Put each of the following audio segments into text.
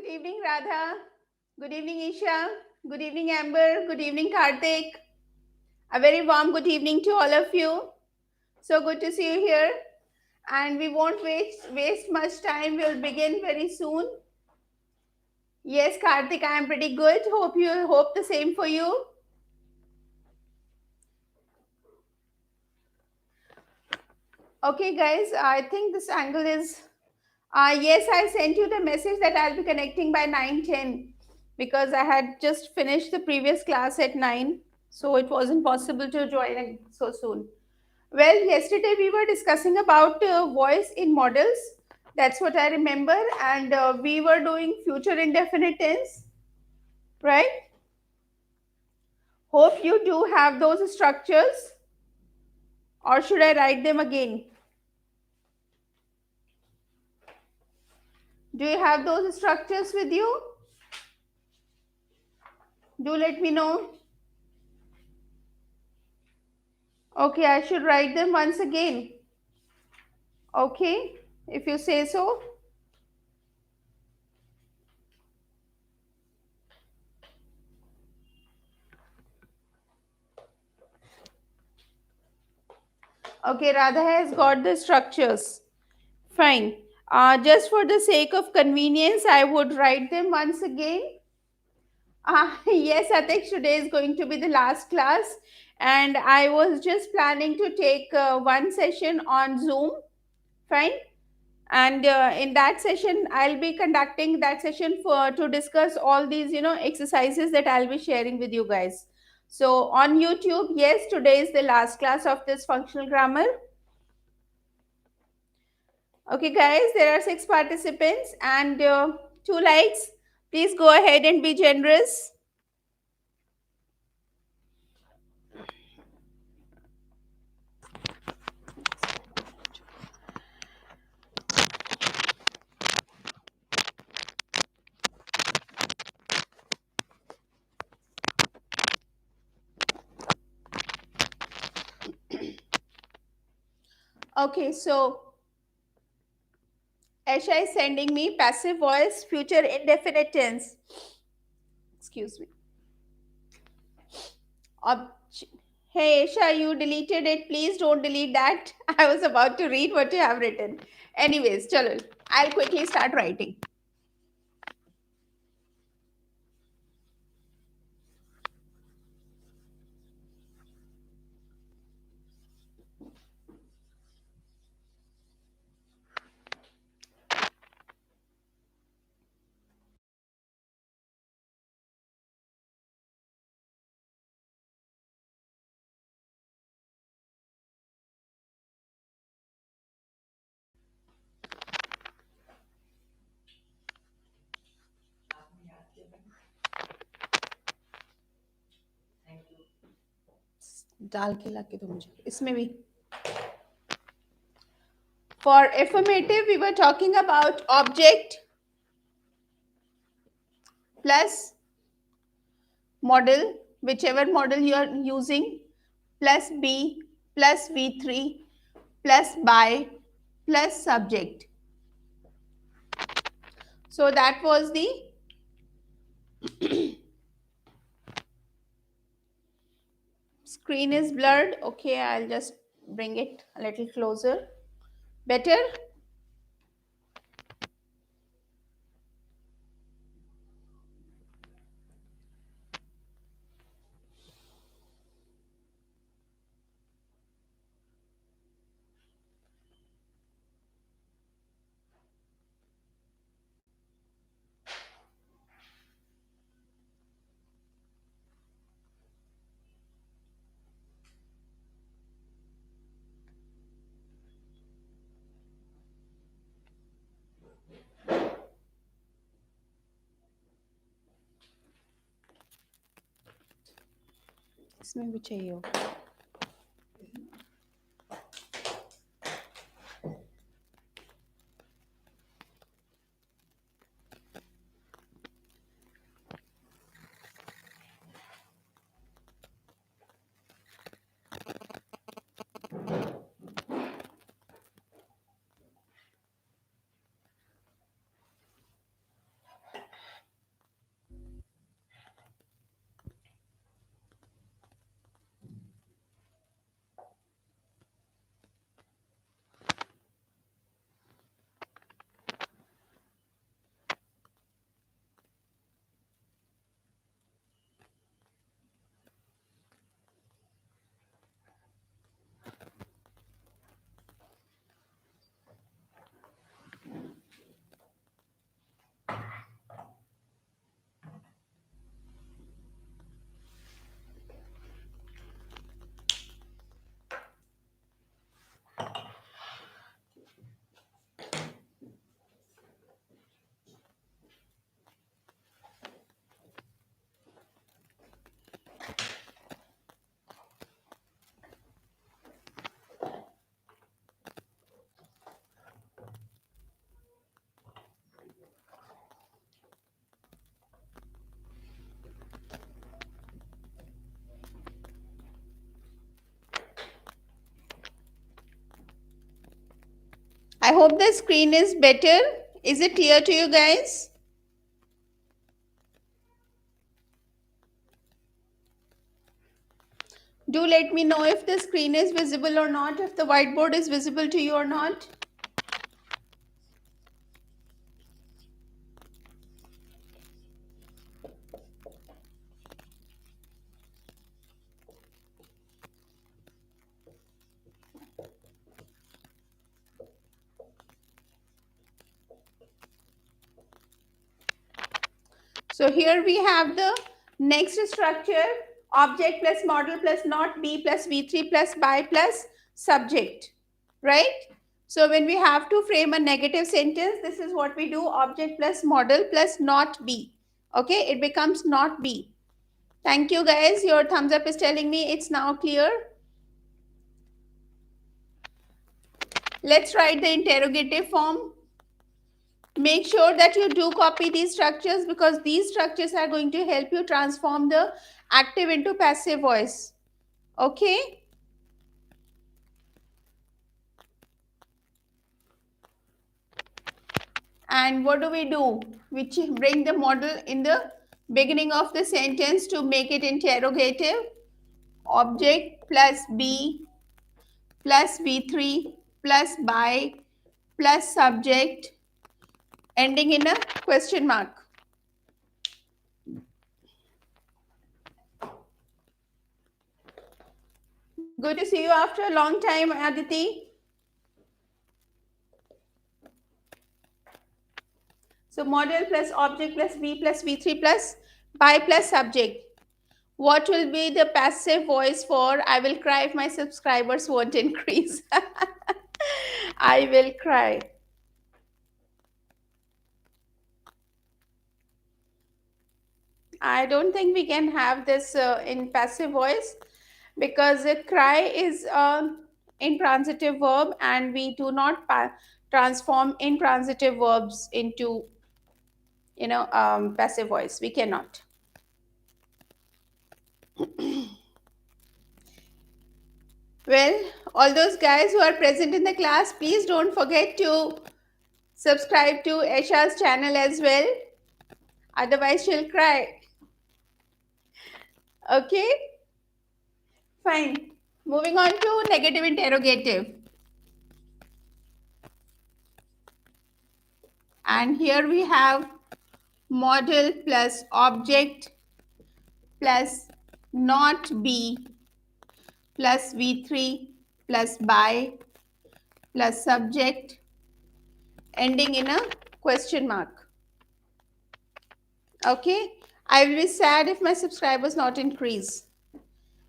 Good evening, Radha. Good evening, Isha. Good evening, Amber. Good evening, Karthik. A very warm good evening to all of you. So good to see you here. And we won't waste much time. We'll begin very soon. Yes, Karthik, I am pretty good. Hope the same for you. Okay, guys. I think this angle is. Yes, I sent you the message that I'll be connecting by 9:10 because I had just finished the previous class at 9, so it wasn't possible to join so soon. Well, yesterday we were discussing about voice in models. That's what I remember, and we were doing future indefinite tense, right? Hope you do have those structures, or should I write them again? Do you have those structures with you? Do let me know. Okay, I should write them once again. Okay, if you say so. Okay, Radha has got the structures. Fine. Just for the sake of convenience, I would write them once again. Yes, Atik, today is going to be the last class, and I was just planning to take one session on Zoom. Fine. And in that session, I'll be conducting that session for to discuss all these, exercises that I'll be sharing with you guys. So on YouTube, yes, today is the last class of this functional grammar. Okay, guys, there are 6 participants and 2 likes. Please go ahead and be generous. Okay, so Esha is sending me passive voice, future indefinite tense. Excuse me. Ob- hey, Esha, you deleted it. Please don't delete that. I was about to read what you have written. Anyways, chalo, I'll quickly start writing. डाल के लाके दो मुझे इसमें भी. For affirmative, we were talking about object plus model, whichever model you are using, plus B plus V3 plus by plus subject. So that was the screen is blurred. Okay, I'll just bring it a little closer. Better? इसमें भी चाहिए हो. I hope the screen is better. Is it clear to you guys? Do let me know if the screen is visible or not, if the whiteboard is visible to you or not. So here we have the next structure, object plus model plus not be plus v3 plus by plus subject, right? So when we have to frame a negative sentence, this is what we do, object plus model plus not be. Okay, it becomes not be. Thank you guys, your thumbs up is telling me it's now clear. Let's write the interrogative form. Make sure that you do copy these structures because these structures are going to help you transform the active into passive voice. Okay? And what do? We bring the model in the beginning of the sentence to make it interrogative. Object plus be plus v3 plus by plus subject ending in a question mark. Good to see you after a long time, Aditi. So model plus object plus be plus v3 plus by plus subject. What will be the passive voice for I will cry if my subscribers won't increase? I will cry. I don't think we can have this in passive voice because cry is intransitive verb and we do not transform intransitive verbs into passive voice. We cannot. Well, all those guys who are present in the class, please don't forget to subscribe to Esha's channel as well. Otherwise, she'll cry. Okay? Fine. Moving on to negative interrogative. And here we have model plus object plus not be plus v3 plus by plus subject ending in a question mark. Okay, I will be sad if my subscribers not increase.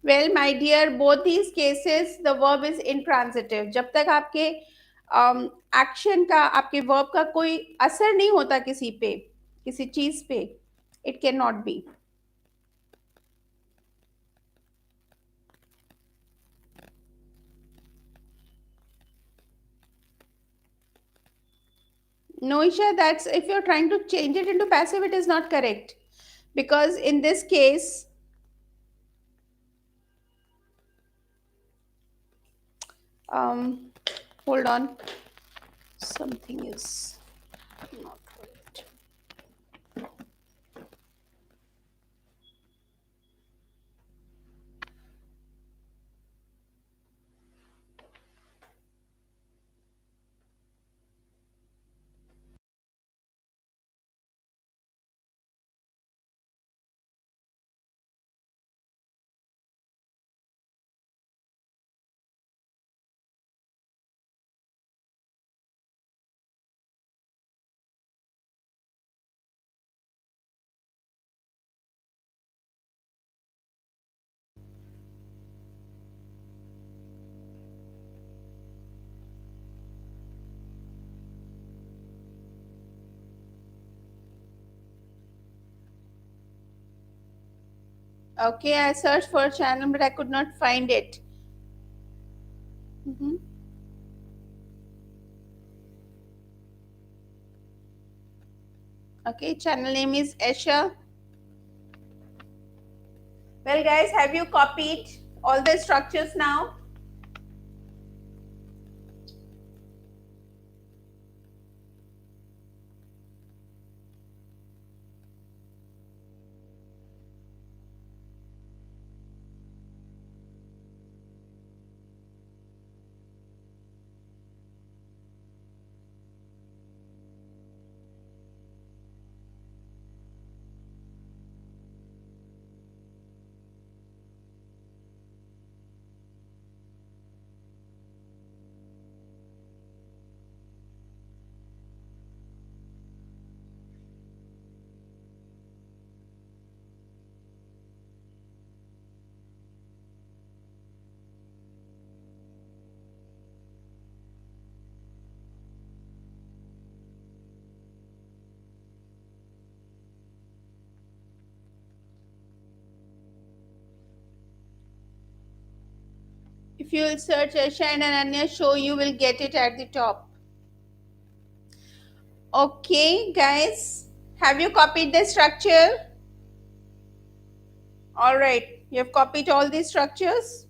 Well, my dear, both these cases the verb is intransitive. जब तक आपके action का आपके verb का कोई असर नहीं होता किसी पे, किसी चीज पे, it cannot be. No, Isha, that's if you're trying to change it into passive, it is not correct. Because in this case, hold on, something is not right. Okay, I searched for a channel, but I could not find it. Mhm. Okay, channel name is Esha. Well, guys, have you copied all the structures now? If you will search Aisha and Ananya show, you will get it at the top. Okay, guys, have you copied the structure? All right, you have copied all these structures.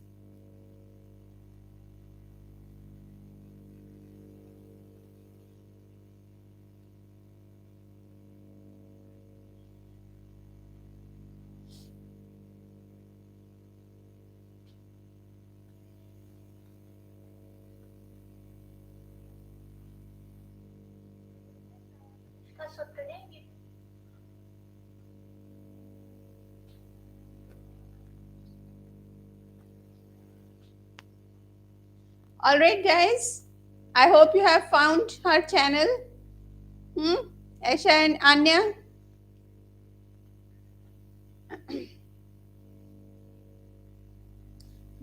All right, guys, I hope you have found her channel. Aisha and Anya.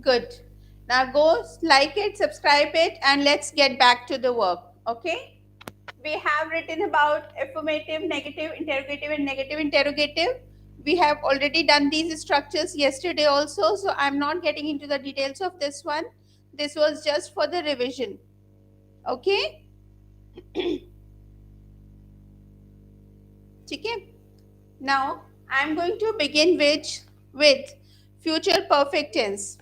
Good. Now go like it, subscribe it, and let's get back to the work. Okay? We have written about affirmative, negative, interrogative, and negative interrogative. We have already done these structures yesterday also, so I'm not getting into the details of this one. This was just for the revision. Okay? Okay? Now I'm going to begin with future perfect tense.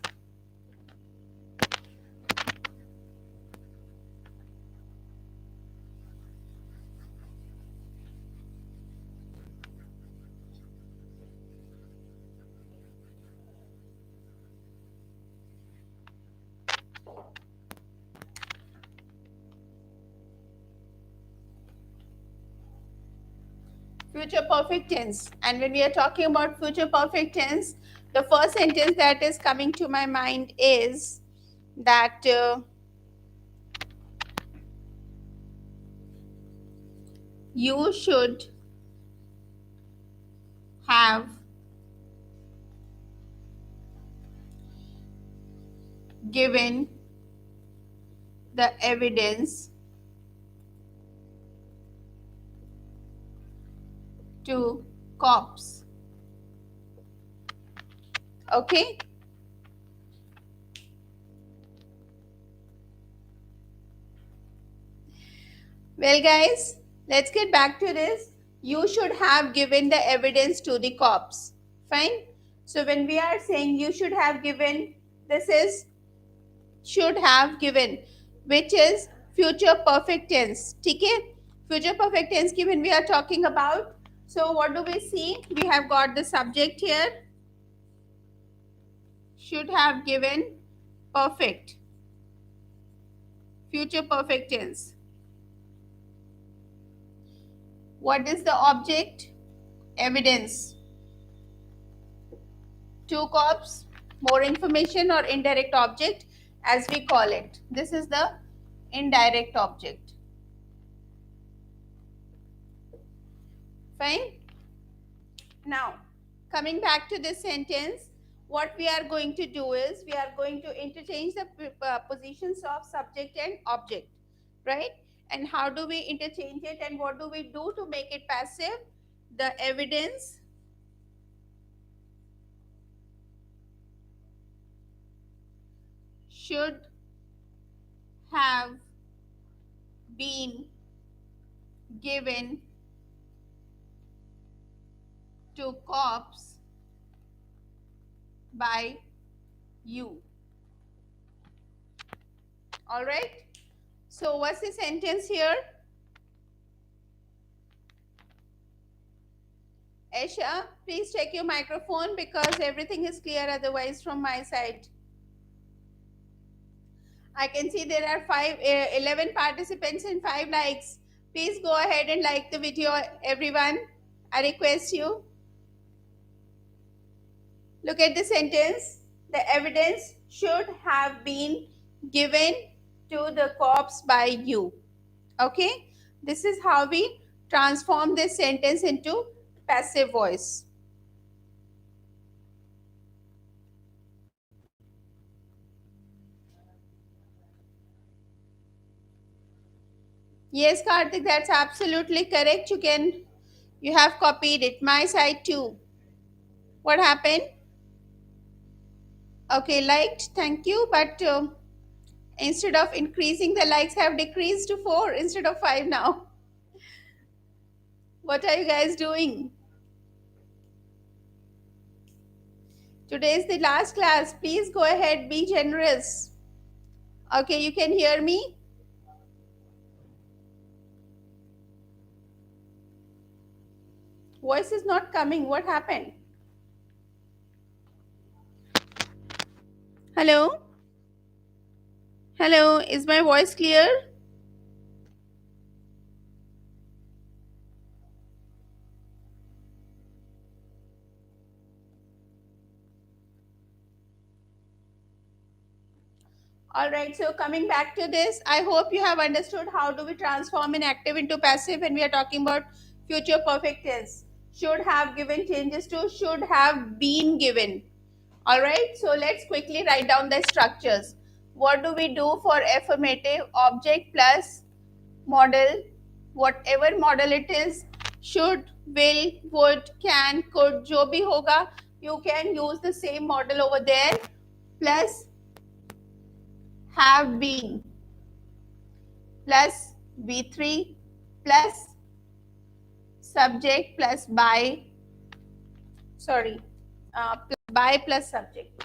Future perfect tense. And when we are talking about future perfect tense, the first sentence that is coming to my mind is that you should have given the evidence to cops. Okay? Well, guys, let's get back to this. You should have given the evidence to the cops. Fine? So, when we are saying you should have given, this is should have given, which is future perfect tense. Okay? Future perfect tense ki when we are talking about, so what do we see? We have got the subject here, should have given, perfect, future perfect tense. What is the object? Evidence. Two cops, more information, or indirect object as we call it. This is the indirect object. Fine. Now, coming back to this sentence, what we are going to do is we are going to interchange the positions of subject and object, right? And how do we interchange it and what do we do to make it passive? The evidence should have been given to cops by you. All right. So what's the sentence here? Aisha, please check your microphone because everything is clear otherwise from my side. I can see there are 11 participants and 5 likes. Please go ahead and like the video, everyone. I request you. Look at the sentence. The evidence should have been given to the cops by you. Okay? This is how we transform this sentence into passive voice. Yes, Karthik, that's absolutely correct. You have copied it. My side too. What happened? Okay, liked, thank you. But instead of increasing, the likes have decreased to 4 instead of 5 now. What are you guys doing? Today is the last class. Please go ahead, be generous. Okay, you can hear me? Voice is not coming. What happened? Hello? Hello, is my voice clear? All right, so coming back to this, I hope you have understood how do we transform an active into passive when we are talking about future perfect tense. Should have given changes to should have been given. All right, so let's quickly write down the structures. What do we do for affirmative? Object plus model, whatever model it is, should, will, would, can, could, जो भी होगा, you can use the same model over there, plus have been, plus V3, plus subject plus by, by plus subject.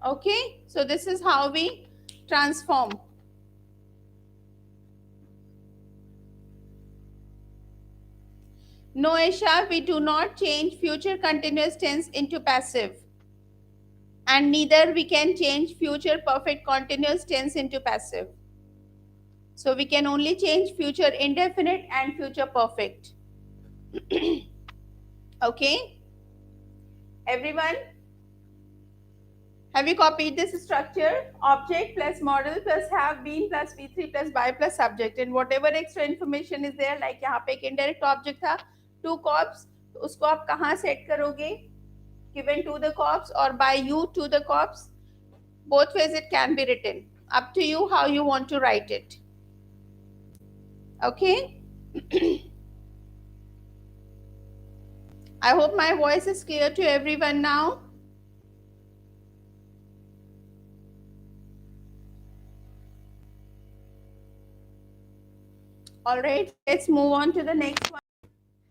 Okay, so this is how we transform. No, Aisha, we do not change future continuous tense into passive. And neither we can change future perfect continuous tense into passive. So we can only change future indefinite and future perfect. Okay, everyone, have you copied this structure? Object plus model plus have been plus V3 plus by plus subject, and whatever extra information is there, like यहाँ पे एक indirect object था, two cops, तो उसको आप कहाँ set करोगे? Given to the cops or by you to the cops? Both ways it can be written. Up to you how you want to write it. Okay. I hope my voice is clear to everyone now. All right, let's move on to the next one.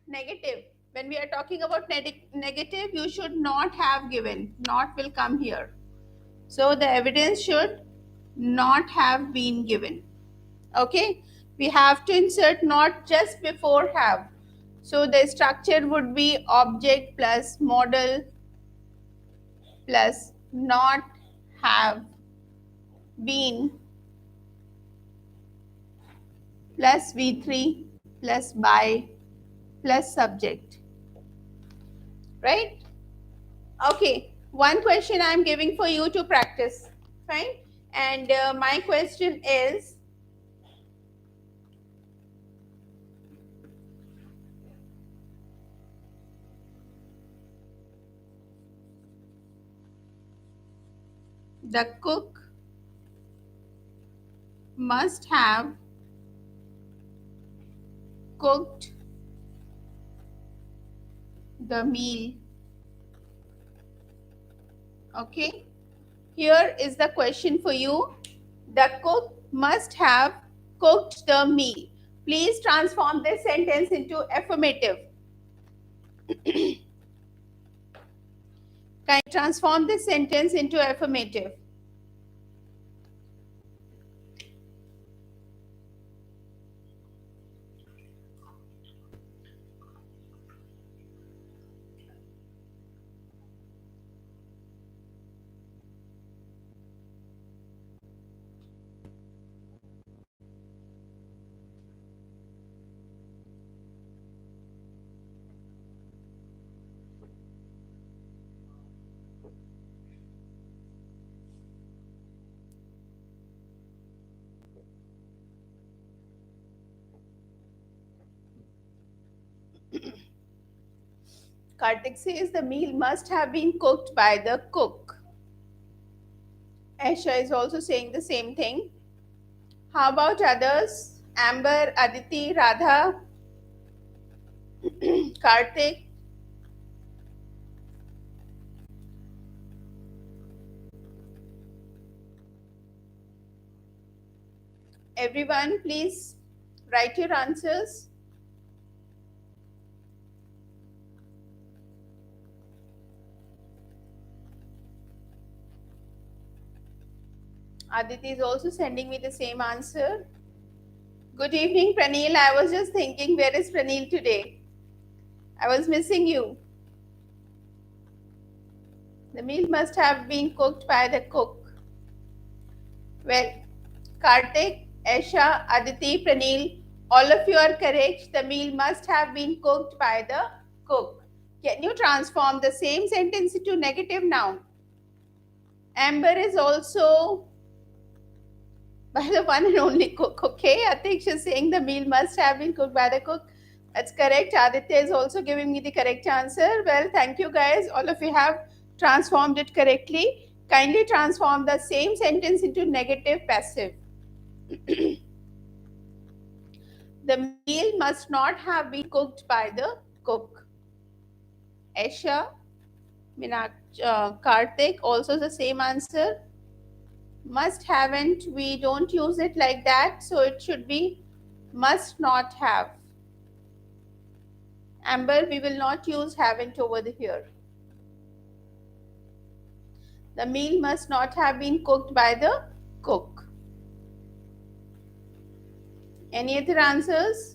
Negative. When we are talking about negative, you should not have given. Not will come here. So the evidence should not have been given. Okay. We have to insert not just before have. So the structure would be object plus model plus not have been plus V3 plus by plus subject. Right? Okay. One question I am giving for you to practice. Fine. And my question is, the cook must have cooked the meal. Okay. Here is the question for you. The cook must have cooked the meal. Please transform this sentence into affirmative. Can you transform this sentence into affirmative? Kartik says the meal must have been cooked by the cook. Aisha is also saying the same thing. How about others? Amber, Aditi, Radha, Karthik. Everyone, please write your answers. Aditi is also sending me the same answer. Good evening, Pranil. I was just thinking, where is Pranil today? I was missing you. The meal must have been cooked by the cook. Well, Kartik, Esha, Aditi, Pranil, all of you are correct. The meal must have been cooked by the cook. Can you transform the same sentence into negative noun? Amber is also by the one and only cook. Okay, Atiksha is saying the meal must have been cooked by the cook. That's correct. Aditya is also giving me the correct answer. Well, thank you guys. All of you have transformed it correctly. Kindly transform the same sentence into negative passive. The meal must not have been cooked by the cook. Esha, Karthik, also the same answer. Must haven't, we don't use it like that, so it should be must not have. Amber, we will not use haven't over here. The meal must not have been cooked by the cook. Any other answers?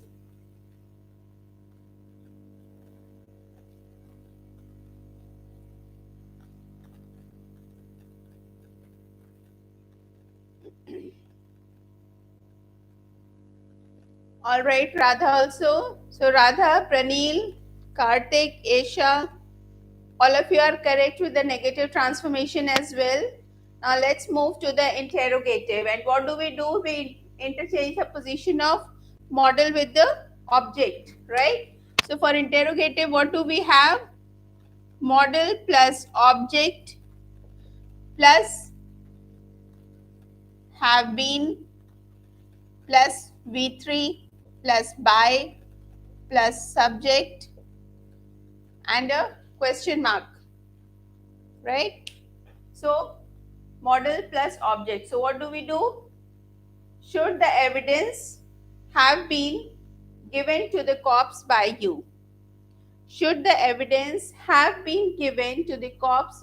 All right, Radha also. So Radha, Pranil, Kartik, Esha, all of you are correct with the negative transformation as well. Now let's move to the interrogative. And what do? We interchange the position of model with the object, right? So for interrogative, what do we have? Model plus object plus have been plus V3 plus by plus subject and a question mark, right? So model plus object. So what do? Should the evidence have been given to the cops by you? Should the evidence have been given to the cops